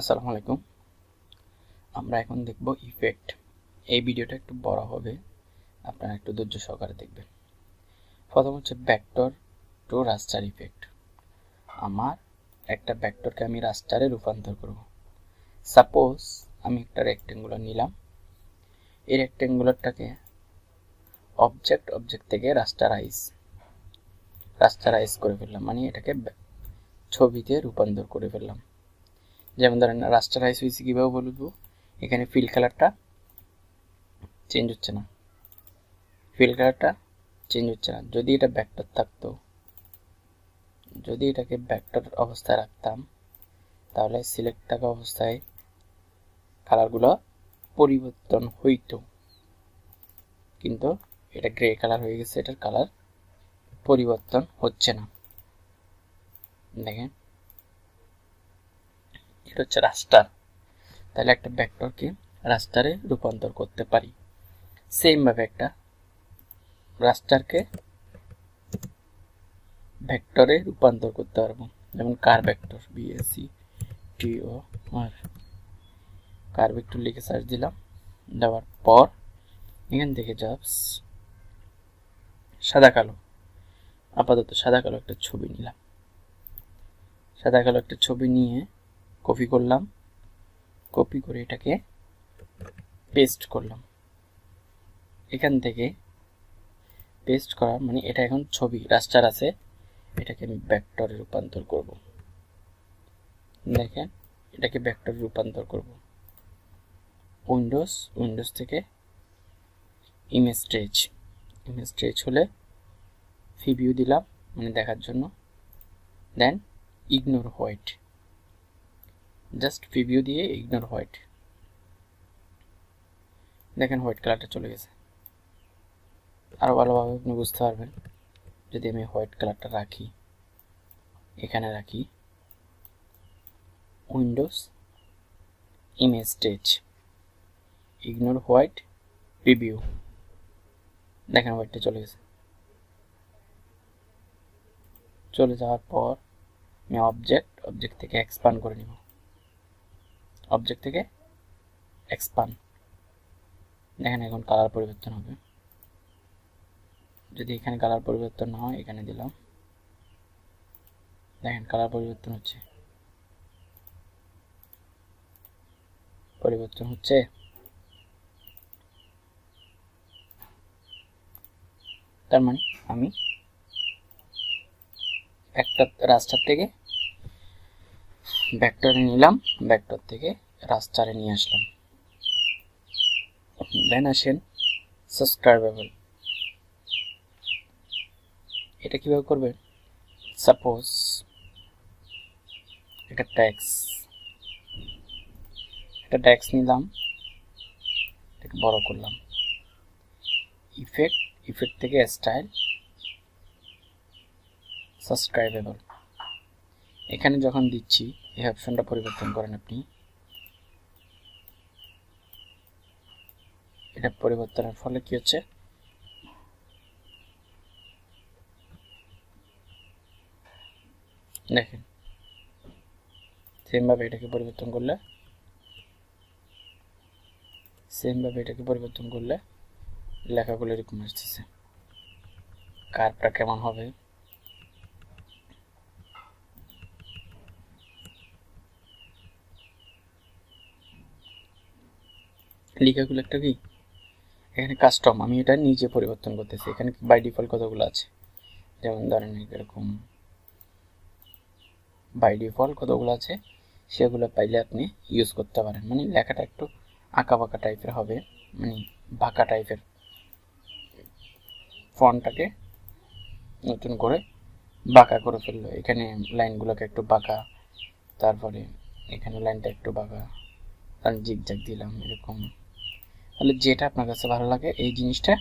আসসালামু আলাইকুম। আমরা এখন দেখব ইফেক্ট। এই ভিডিওটা একটু বড় হবে, আপনারা একটু ধৈর্য সহকারে দেখবেন। প্রথম হচ্ছে ভেক্টর টু রাস্টার ইফেক্ট। আমার একটা ভেক্টরকে আমি রাস্টারে রূপান্তর করব। সাপোজ আমি একটা রেক্টেঙ্গুলার নিলাম, এই রেক্টেঙ্গুলারটাকে অবজেক্ট থেকে রাস্টারাইজ করে ফেললাম, মানে এটাকে ছবিতে রূপান্তর করে ফেললাম। যেমন ধরেন রাস্টারাইজ হয়েছে কীভাবে বলবো, এখানে ফিল কালারটা চেঞ্জ হচ্ছে না, যদি এটা ভেক্টর থাকতো, যদি এটাকে ভেক্টর অবস্থায় রাখতাম, তাহলে সিলেক্ট থাকা অবস্থায় কালারগুলো পরিবর্তন হইতো, কিন্তু এটা গ্রে কালার হয়ে গেছে, এটার কালার পরিবর্তন হচ্ছে না। দেখেন, এটা হচ্ছে রাস্টার। তাহলে একটা ভেক্টরকে রাস্টারে রূপান্তর করতে পারি। সেম ভাবে একটা রাস্টারকে ভেক্টরে রূপান্তর করতে পারবো, যেমন কার ভেক্টর, BACTOR, কার ভেক্টর লিখে সার্চ দিলাম। দেওয়ার পর এখান থেকে জাস্ট সাদা কালো, আপাতত সাদা কালো একটা ছবি নিলাম। সাদা কালো একটা ছবি নিয়ে কপি করলাম, কপি করে এটাকে পেস্ট করলাম। এখান থেকে পেস্ট করা মানে এটা এখন ছবি রাস্টার আছে, এটাকে আমি ভেক্টরে রূপান্তর করব। দেখেন, এটাকে ভেক্টরে রূপান্তর করব। উইন্ডোজ থেকে ইমেজ স্ট্রেচ হলে প্রিভিউ দিলাম, মানে দেখার জন্য। দেন ইগনোর হোয়াইট, জাস্ট প্রিভিউ দিয়ে ইগনোর হোয়াইট। দেখেন হোয়াইট কালারটা চলে গেছে। আরও ভালোভাবে আপনি বুঝতে পারবেন যদি আমি হোয়াইট কালারটা রাখি, এখানে রাখি Windows image stretch, ignore white, preview. দেখেন হোয়াইটটা চলে গেছে। চলে যাওয়ার পর আমি অবজেক্ট থেকে এক্সপান্ড করে নিব। অবজেক্ট থেকে এক্সপান্ড, দেখেন এখন কালার পরিবর্তন হবে। যদি এখানে কালার পরিবর্তন না হয়, এখানে দিলাম, দেখেন কালার পরিবর্তন হচ্ছে। তার মানে আমি একটা রাস্টার থেকে ভেক্টরে নিলাম, ভেক্টর থেকে রাস্টারে নিয়ে আসলাম। দেন আসেন সাবস্ক্রাইবেবল। এটা কিভাবে করবেন? সাপোজ একটা ট্যাক্স নিলাম, এটাকে বড় করলাম। ইফেক্ট থেকে স্টাইল, সাবস্ক্রাইবেবল। এখানে যখন দিচ্ছি এই অপশনটা পরিবর্তন করেন আপনি। এটা পরিবর্তনের ফলে কি হচ্ছে, দেখেন সেমভাবে এটাকে পরিবর্তন করলে লেখাগুলো এরকম আসতেছে। কার্ভটা কেমন হবে? লেখাগুলো একটা কি এখানে কাস্টম, আমি এটা নিজে পরিবর্তন করতেছি। এখানে বাই ডিফল্ট কতগুলো আছে, যেমন ধরেন এরকম বাই ডিফল্ট কতগুলো আছে, সেগুলো পাইলে আপনি ইউজ করতে পারেন। মানে লেখাটা একটু আঁকা বাঁকা টাইপের হবে, মানে বাঁকা টাইপের। ফন্টটাকে নতুন করে বাঁকা করে ফেললো, এখানে লাইনগুলোকে একটু বাঁকা, তারপরে এখানে লাইনটা একটু বাঁকা, জিগজ্যাগ দিলাম এরকম। তাহলে যেটা আপনার কাছে ভালো লাগে এই জিনিসটা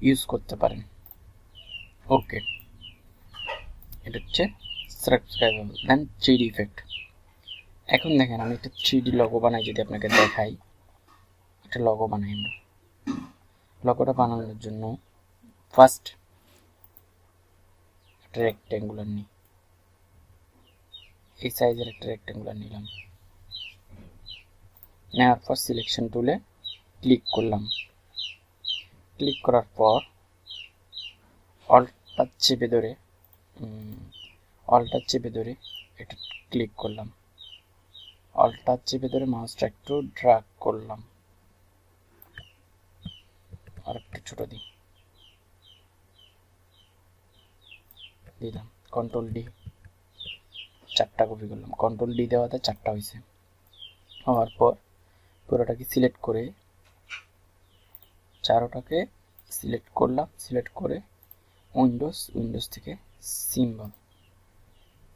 ইউজ করতে পারেন। ওকে, এটা হচ্ছে সাবস্ক্রাইবেবল। দেন 3D ইফেক্ট। এখন দেখেন আমি একটা 3D লগো বানাই, যদি আপনাকে দেখাই। একটা লগো বানাই আমরা। লগোটা বানানোর জন্য ফার্স্ট একটা রেক্টেঙ্গুলার নিই, এই সাইজের একটা রেক্টেঙ্গুলার নিলাম। নেওয়ার পর সিলেকশন টুলে ক্লিক করলাম। ক্লিক করার পর অল্টটা চেপে ধরে এটা ক্লিক করলাম। অল্টটা চেপে ধরে মাউসটা একটু ড্র্যাগ করলাম, আর একটু ছোট দিলাম। কন্ট্রোল ডি, 4টা কপি করলাম। কন্ট্রোল ডি দেওয়াতে 4টা হয়েছে। হওয়ার পর পুরোটাকে সিলেক্ট করে 4টাকে সিলেক্ট করলাম। সিলেক্ট করে উইন্ডোজ থেকে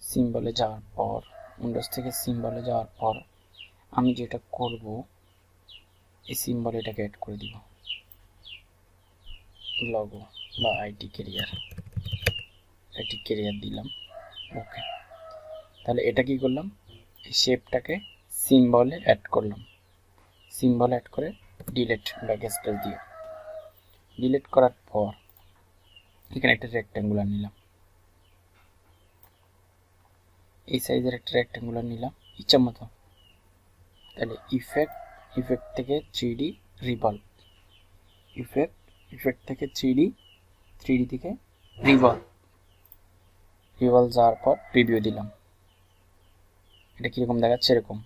সিম্বলে যাওয়ার পর আমি যেটা করব, এই সিম্বল এটাকে অ্যাড করে দিব, লগো বা আইটি ক্যারিয়ার দিলাম। ওকে, তাহলে এটা কি করলাম, এই শেপটাকে সিম্বলে অ্যাড করলাম। সিম্বল অ্যাড করে ডিলিট ব্যাকস্পেস দিয়ে ডিলিট করার পর এখানে একটা রেক্ট্যাঙ্গুলার নিলাম, এই সাইজের একটা রেক্ট্যাঙ্গুলার নিলাম ইচ্ছা মতো। তাহলে ইফেক্ট থেকে 3D রিভলভ, ইফেক্ট থেকে 3D থেকে রিভলভ যাওয়ার পর প্রিভিউ দিলাম। এটা কিরকম দেখাচ্ছে এরকম।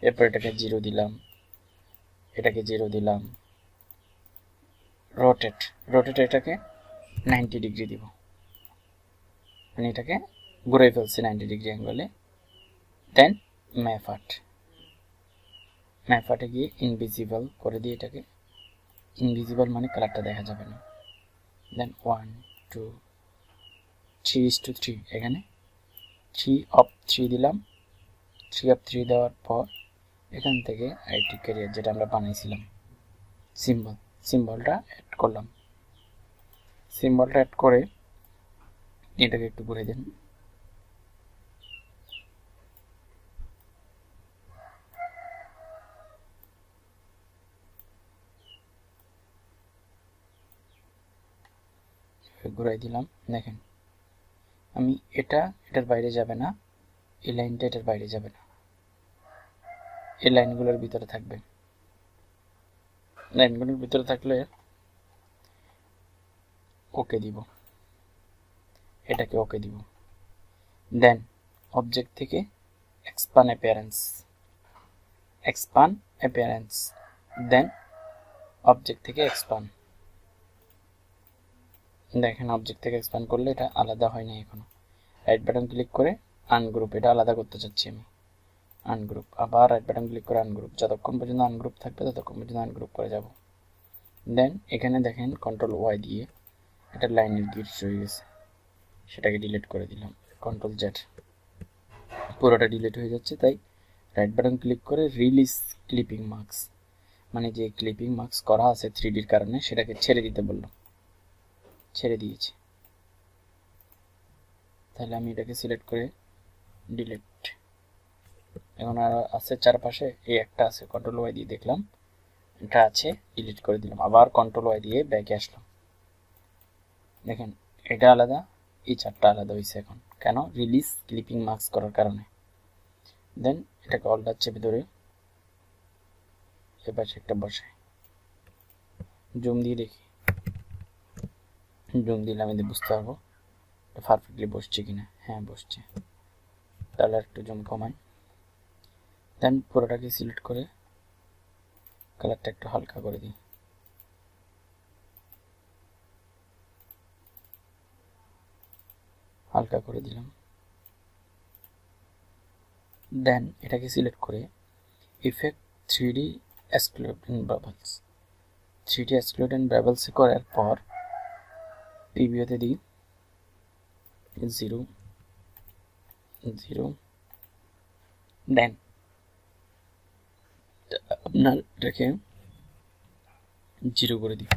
এরপর এটাকে 0 দিলাম, রোটেট এটাকে 90 ডিগ্রি দিব, মানে এটাকে ঘুরে ফেলছি 90 ডিগ্রি অ্যাঙ্গেলে। দেন ম্যাফার্টে গিয়ে ইনভিজিবল করে দিয়ে এটাকে, ইনভিজিবল মানে কালারটা দেখা যাবে না। দেন 1 2 3:3, এখানে 3 দিলাম। 3 দেওয়ার পর এখান থেকে আইটি ক্যারিয়ার যেটা আমরা বানাইছিলাম সিম্বলটা অ্যাড করলাম। সিম্বলটা অ্যাড করে এটাকে একটু ঘুরে দেন। ঘুরাই দিলাম। দেখেন আমি এটার বাইরে যাবে না, এই লাইনটা এটার বাইরে যাবে না, এই লাইনগুলোর ভিতরে থাকবে। লাইনগুলোর ভিতরে থাকলে ওকে দিব, এটাকে ওকে দিব। দেন অবজেক্ট থেকে এক্সপান্ড অ্যাপিয়ারেন্স, দেন অবজেক্ট থেকে এক্সপান্ড। দেখেন অবজেক্ট থেকে এক্সপান্ড করলে এটা আলাদা হয় না এখনো। রাইট বাটন ক্লিক করে আনগ্রুপ, এটা আলাদা করতে চাচ্ছি আমি, আনগ্রুপ। আবার রাইট বাটন ক্লিক করে আনগ্রুপ, যতক্ষণ পর্যন্ত আনগ্রুপ থাকবে ততক্ষণ পর্যন্ত আনগ্রুপ করে যাব। দেন এখানে দেখেন কন্ট্রোল ওয়াই দিয়ে এটা লাইনের গিট হয়ে গেছে, সেটাকে ডিলিট করে দিলাম। কন্ট্রোল জেড, পুরোটা ডিলিট হয়ে যাচ্ছে। তাই রাইট বাটন ক্লিক করে রিলিজ ক্লিপিং মার্কস, মানে যে ক্লিপিং মার্কস করা আছে 3Dর কারণে সেটাকে ছেড়ে দিতে বললাম, ছেড়ে দিয়েছি। তাহলে আমি এটাকে সিলেক্ট করে ডিলিট। এখন আর আছে চারপাশে, এই একটা আছে, কন্ট্রোল ওয়াই দিয়ে দেখলাম এটা আছে, ডিলিট করে দিলাম। আবার কন্ট্রোল ওয়াই দিয়ে ব্যাকে আসলাম। দেখেন এটা আলাদা, এই 4টা আলাদা হয়েছে এখন, কেন? রিলিজ ক্লিপিং মার্কস করার কারণে। দেন এটাকে অল্টার চেপে ধরে এবার একটা বসাই, জুম দিয়ে দেখি, জুম দিলে আমি বুঝতে পারবো পারফেক্টলি বসছে কিনা। হ্যাঁ বসছে। তাহলে একটু জুম কমাই। দেন পুরোটাকে সিলেক্ট করে কালারটা একটু হালকা করে দিই, হালকা করে দিলাম। দেন এটাকে সিলেক্ট করে effect 3D exclude and bubbles, 3D exclude and bubbles করার পর প্রিভিউতে দিই 0 0। দেন আপনার এটাকে 0 করে দিই।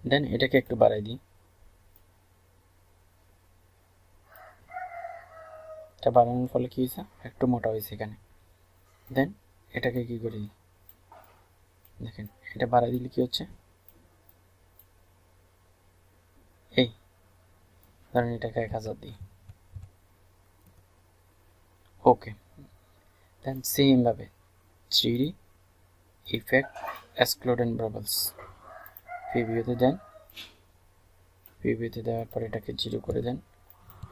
দেন এটাকে একটু বাড়াই দিই, এটা বাড়ানোর ফলে কি হয়েছে, একটু মোটা হয়েছে এখানে। দেন এটাকে কি করে দিই, দেখেন এটা বাড়াই দিলে কি হচ্ছে, এই ধরেন এটাকে 1000 দিই। ওকে। দেন সেম ভাবে 3D effect exclude and bubbles প্রিভিউতে দেন প্রিভিউতে দেওয়ার পর এটাকে 0 করে দেন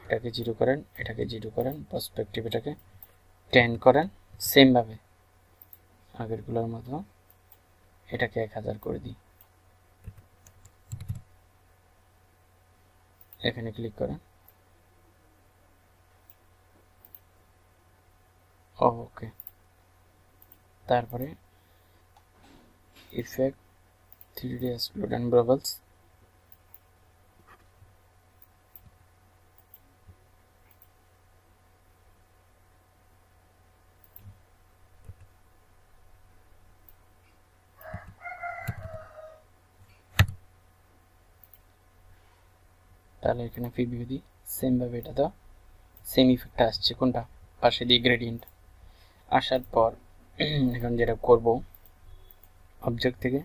এটাকে 0 করেন এটাকে 0 করেন পার্সপেক্টিভ এটাকে 10 করেন সেম ভাবে আগেরগুলোর মতো এটাকে 1000 করে দিই এখানে ক্লিক করেন ওকে তারপরে effect 3D exclude and bubbles তাহলে এখানে প্রিভিউ দিই সেম ভাবে এটা তো সেম ইফেক্ট আসছে কোনটা পাশে দিয়ে গ্রেডিয়েন্ট আসার পর এখন যেটা করব অবজেক্ট থেকে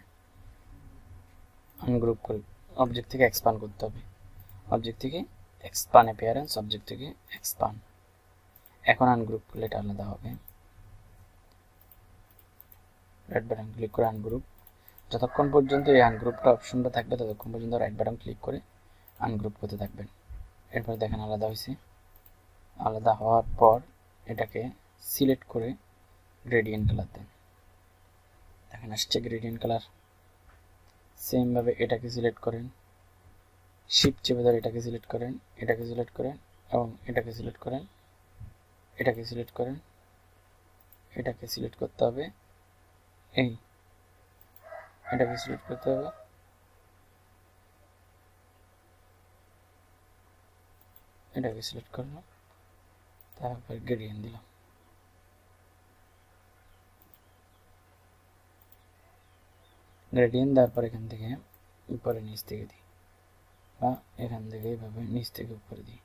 আনগ্রুপ করে অবজেক্ট থেকে এক্সপ্যান্ড করতে হবে অবজেক্ট থেকে এক্সপ্যান্ড অ্যাপিয়ারেন্স অবজেক্ট থেকে এক্সপ্যান্ড এখন আনগ্রুপ করলে এটা আলাদা হবে রাইট বাটন ক্লিক করে আনগ্রুপ যতক্ষণ পর্যন্ত এই আনগ্রুপটা অপশনটা থাকবে ততক্ষণ পর্যন্ত রাইট বাটন ক্লিক করে আনগ্রুপ করতে থাকবেন এরপর দেখেন আলাদা হয়েছে আলাদা হওয়ার পর এটাকে সিলেক্ট করে গ্রেডিয়েন্ট কালার দেন দেখেন আসছে গ্রেডিয়েন্ট কালার সেম ভাবে এটাকে সিলেক্ট করেন শিফট চেপে ধরে এটাকে সিলেক্ট করেন এটাকে সিলেক্ট করেন এবং এটাকে সিলেক্ট করেন এটাকে সিলেক্ট করেন এটাকে সিলেক্ট করতে হবে এই এটাকে সিলেক্ট করতে হবে এটাকে সিলেক্ট করলাম তারপর গ্রেডিয়েন্ট দিলাম গ্রেডিয়েন্ট দেওয়ার পর এখান থেকে উপরে নিচ থেকে দিই বা এখান থেকে এইভাবে নিচ থেকে উপরে দিই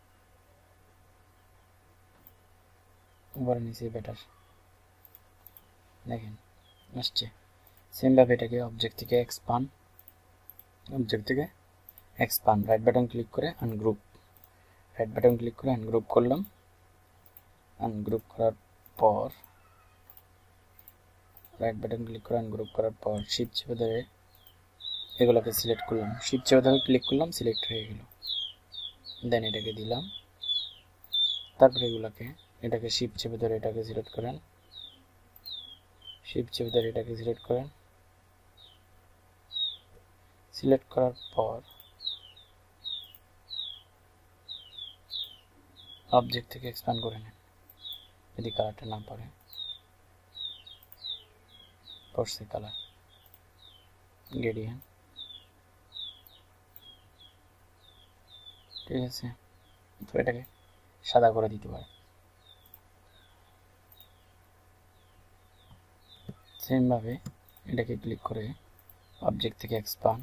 উপরে নিচে বেটার দেখেন আসছে সেম ভাবে এটাকে অবজেক্ট থেকে এক্সপ্যান্ড রাইট বাটন ক্লিক করে আনগ্রুপ রাইট বাটন ক্লিক করে আনগ্রুপ করলাম আনগ্রুপ করার পর রাইট বাটন ক্লিক করে আনগ্রুপ করার পর শিফট চেপে ধরে এগুলোকে সিলেক্ট করলাম শিফট চেপে ধরে ক্লিক করলাম সিলেক্ট হয়ে গেল দেন এটাকে দিলাম তারপরে এটাকে শিফট চেপে ধরে এটাকে সিলেক্ট করেন শিফট চেপে ধরে এটাকে সিলেক্ট করেন সিলেক্ট করার পর অবজেক্ট থেকে এক্সপ্যান্ড করে নেন যদি কালারটা না পড়ে পড়ছে কালার গ্রেডিয়েন্ট ঠিক আছে তো এটাকে সাদা করে দিতে পারে সেম ভাবে এটাকে ক্লিক করে অবজেক্ট থেকে এক্সপ্যান্ড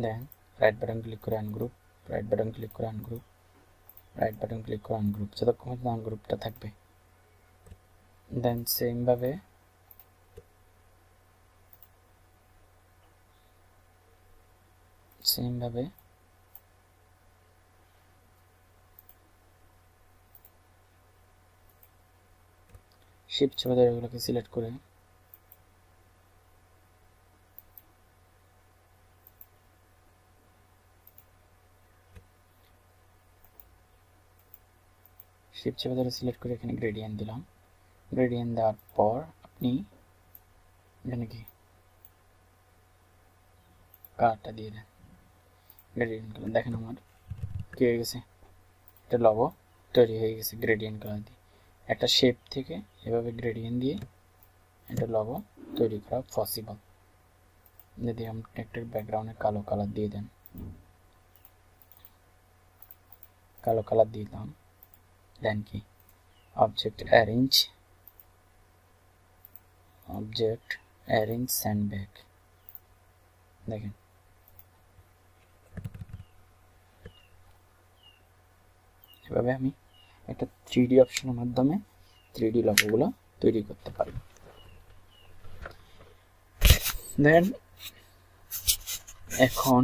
দেন রাইট বাটন ক্লিক করে আনগ্রুপ রাইট বাটন ক্লিক করে আনগ্রুপ রাইট বাটন ক্লিক করে আনগ্রুপ যতক্ষণ পর্যন্ত আনগ্রুপটা থাকবে দেন সেম ভাবে শিফট চেপে ধরে এগুলোকে সিলেক্ট করে শিফট চেপে ধরে সিলেক্ট করে এখানে গ্রেডিয়েন্ট দিলাম গ্রেডিয়েন্ট দেওয়ার পর আপনি এখানে কি কালারটা দিয়ে দেন গ্রেডিয়েন্ট কালার দেখেন আমার কি হয়ে গেছে এটা লোগো তৈরি হয়ে গেছে গ্রেডিয়েন্ট কালার দিয়ে একটা শেপ থেকে এভাবে গ্রেডিয়েন্ট দিয়ে এটা লোগো তৈরি করা পসিবল যদি আপনি একটা ব্যাকগ্রাউন্ডে কালো কালার দিয়ে দেন কালো কালার দিলাম দেন কি অবজেক্ট অ্যারেঞ্জ স্যান্ডব্যাগ দেখেন এভাবে আমি একটা 3D অপশনের মাধ্যমে 3D লোগোগুলো তৈরি করতে পারি দেন এখন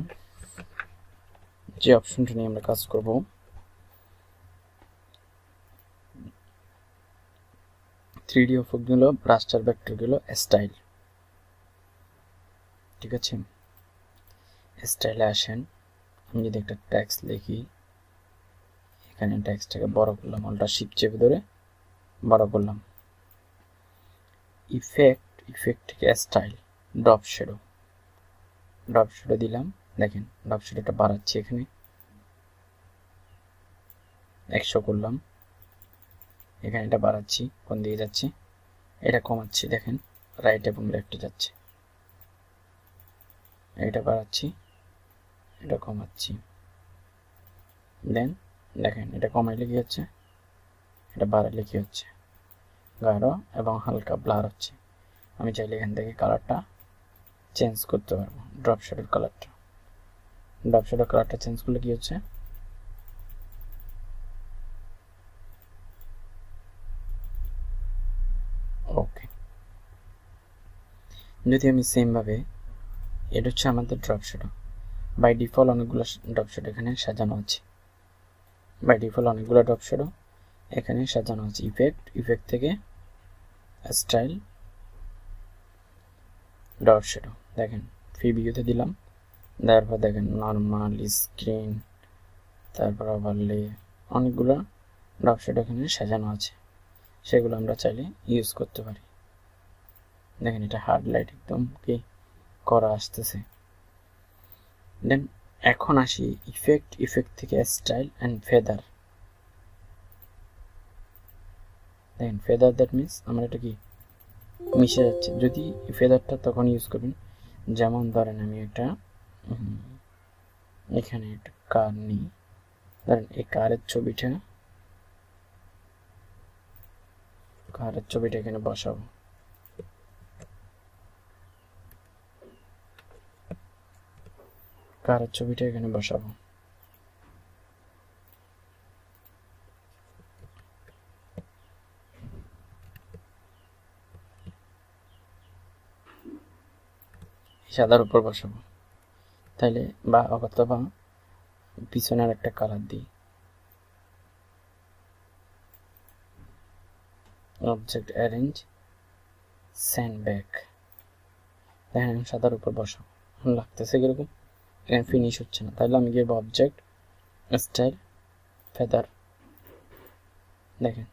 যে অপশনটা নিয়ে আমরা কাজ করব 3D অফক গেল, রাস্টার ভেক্টর গেল, স্টাইল। ঠিক আছে, স্টাইলে আসেন। আমি যদি একটা টেক্সট লিখি, এখানে টেক্সটটাকে বড় করলাম, অল্টার শিফট চেপে ধরে বড় করলাম। ইফেক্ট থেকে স্টাইল, ড্রপ শ্যাডো দিলাম। দেখেন ড্রপ শ্যাডোটা বাড়াচ্ছি, এখানে 100 করলাম, এখানে এটা বাড়াচ্ছি, কোন দিকে যাচ্ছে, এটা কমাচ্ছি, দেখেন রাইট এবং লেফটে যাচ্ছে, এটা বাড়াচ্ছি, এটা কমাচ্ছি। দেন দেখেন এটা কমাইলে কি হচ্ছে, এটা বাড়াইলে কি হচ্ছে, গাঢ় এবং হালকা ব্লার হচ্ছে। আমি চাইলে এখান থেকে কালারটা চেঞ্জ করতে পারবো, ড্রপ শ্যাডোর কালারটা চেঞ্জ করলে কি হচ্ছে, ওকে। যদি আমি সেম ভাবে, এটা হচ্ছে আমাদের ড্রপ শ্যাডো। বাই ডিফল্ট অনেকগুলো ড্রপ শ্যাডো এখানে সাজানো আছে, এখানে সাজানো আছে। ইফেক্ট থেকে স্টাইল, ড্রপ শ্যাডো। দেখেন প্রিভিউতে দিলাম, দেওয়ার পর দেখেন নর্মাল, স্ক্রিন, তারপর ওভারলে, অনেকগুলো ড্রপ শ্যাডো এখানে সাজানো আছে, সেগুলো আমরা চাইলে ইউজ করতে পারি। দেখেন এটা হার্ড লাইট একদম কি করা আসতেছে। দেন এখন আসি ইফেক্ট থেকে স্টাইল অ্যান্ড ফেদার। দেখেন ফেদার, দ্যাট মিনস আমার এটা কি মিশে যাচ্ছে। যদি ফেদারটা তখন ইউজ করবেন, যেমন ধরেন আমি একটা এখানে একটা কার নিই, ধরেন এই কারের ছবিটা এখানে বসাবো। কারের ছবিটা এখানে বসাবো। সাদার উপর বসাবো, তাইলে বা অথবা পিছনের একটা কালার দিই, অবজেক্ট অ্যারেঞ্জ স্যান্ড ব্যাক। দেখেন সাদার উপর বসাবো, লাগতেছে কিরকম, এখানে ফিনিশ হচ্ছে না। তাহলে আমি গিয়ে অবজেক্ট স্টাইল ফেদার। দেখেন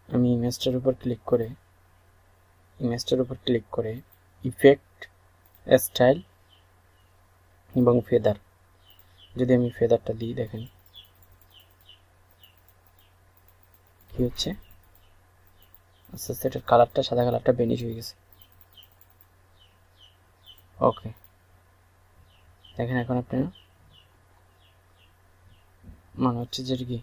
আমি ইমেজটার উপর ক্লিক করে ইফেক্ট, স্টাইল এবং ফেদার, যদি আমি ফেদারটা দিই, দেখেন কি হচ্ছে, আস্তে আস্তে এটার কালারটা, সাদা কালারটা বেনিশ হয়ে গেছে। ওকে, দেখেন এখন আপনার মনে হচ্ছে যে কি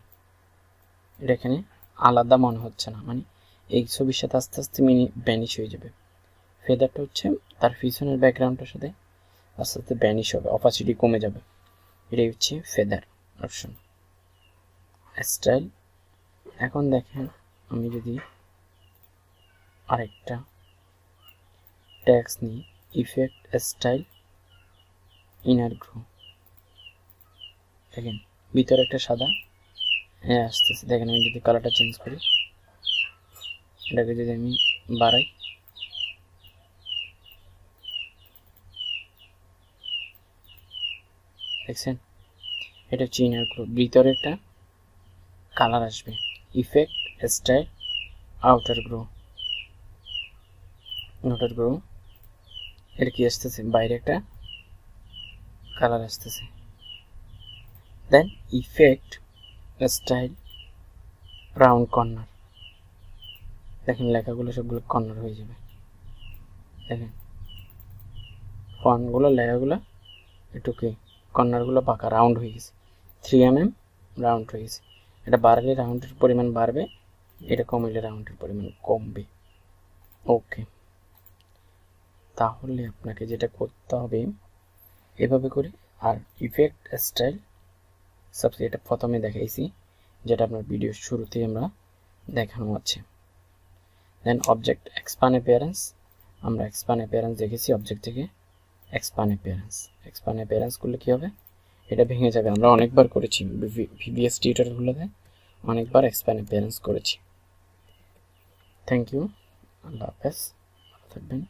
এটা এখানে আলাদা মনে হচ্ছে না, মানে এই ছবির সাথে আস্তে আস্তে ব্যানিশ হয়ে যাবে। ফেদারটা হচ্ছে তার পিছনের ব্যাকগ্রাউন্ডের সাথে আস্তে আস্তে ব্যানিশ হবে, অপাসিটি কমে যাবে। এটাই হচ্ছে ফেদার অপশন। স্টাইল, এখন দেখেন আমি যদি আরেকটা টেক্সট নিই, ইফেক্ট, স্টাইল, ইনার গ্রো, দেখেন ভিতরে একটা সাদা আসতেছে। দেখেন আমি যদি কালারটা চেঞ্জ করি, এটাকে যদি আমি বাড়াই, দেখছেন এটা হচ্ছে ইনার গ্রো, ভিতরে একটা কালার আসবে। ইফেক্ট, স্টাইল, আউটার গ্রো, এটা কি আসতেছে, বাইরে একটা কালার আসতেছে। দেন ইফেক্ট, স্টাইল, রাউন্ড কর্নার, দেখেন লেখাগুলো সবগুলো কর্নার হয়ে যাবে। দেখেন ফন্টগুলো, লেখাগুলো একটু কি কর্নারগুলো পাকা রাউন্ড হয়ে গেছে, 3 mm রাউন্ড হয়ে গেছে। এটা বাড়লে রাউন্ডের পরিমাণ বাড়বে, এটা কমলে রাউন্ডের পরিমাণ কমবে। ওকে, তাহলে আপনাকে যেটা করতে হবে এভাবে করে। আর ইফেক্ট, স্টাইল, সবচেয়ে এটা প্রথমে দেখাইছি, যেটা আপনার ভিডিওর শুরুতেই আমরা দেখানো আছে। দেন অবজেক্ট এক্সপ্যান্ড অ্যাপিয়ারেন্স, আমরা এক্সপ্যান্ড অ্যাপিয়ারেন্স দেখেছি অবজেক্ট থেকে। এক্সপ্যান্ড অ্যাপিয়ারেন্স করলে কি হবে, এটা ভেঙে যাবে। আমরা অনেকবার করেছি ভিভিএস টিউটোরিয়ালগুলোতে, অনেকবার এক্সপ্যান্ড অ্যাপিয়ারেন্স করেছি। থ্যাংক ইউ, আল্লাহ হাফেজ, ভালো থাকবেন।